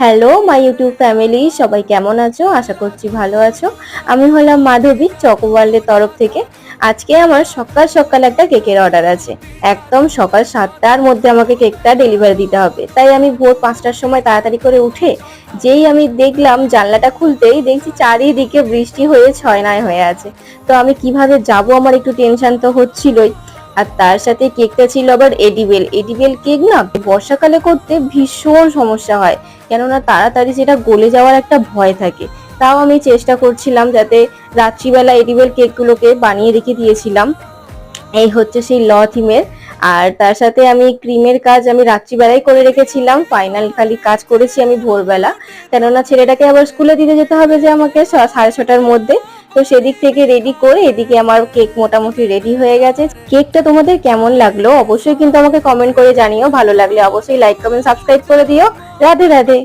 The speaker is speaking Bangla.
হ্যালো মাই ইউটিউব ফ্যামিলি, সবাই কেমন আছো? আশা করছি ভালো আছো। আমি হলাম মাধবী চকোওয়ার্ল্ডের তরফ থেকে। আজকে আমার সকাল সকাল একটা কেকের অর্ডার আছে। একদম সকাল 7টার মধ্যে আমাকে কেকটা ডেলিভারি দিতে হবে। তাই আমি ভোর 5টার সময় তাড়াতাড়ি করে উঠে যেই আমি দেখলাম জানলাটা খুলতেই দেখছি চারিদিকে বৃষ্টি হয়ে ছয়নায় হয়ে আছে। তো আমি কিভাবে যাব, আমার একটু টেনশন তো হচ্ছিলই। আর তার সাথে কেকটা ছিল আবার এডিবেল এডিবেল কেক না, বর্ষাকালে করতে ভীষণ সমস্যা হয়, কেননা তাড়াতাড়ি সেটা গলে যাওয়ার একটা ভয় থাকে। তাও আমি চেষ্টা করছিলাম যাতে রাত্রিবেলা এডিবেল কেকগুলোকে বানিয়ে রেখে দিয়েছিলাম। এই হচ্ছে সেই ল থিমের। আর তার সাথে আমি ক্রিমের কাজ আমি রাত্রিবেলাই করে রেখেছিলাম, ফাইনাল খালি কাজ করেছি আমি ভোরবেলা, কেননা ছেলেটাকে আবার স্কুলে দিতে যেতে হবে যে আমাকে 6:30টার মধ্যে। তো সেদিক থেকে রেডি করে এদিকে আমার কেক মোটামুটি রেডি হয়ে গেছে। কেকটা তোমাদের কেমন লাগলো অবশ্যই কিন্তু আমাকে কমেন্ট করে জানিও, ভালো লাগলে অবশ্যই লাইক কমেন্ট সাবস্ক্রাইব করে দিও। রাধে রাধে।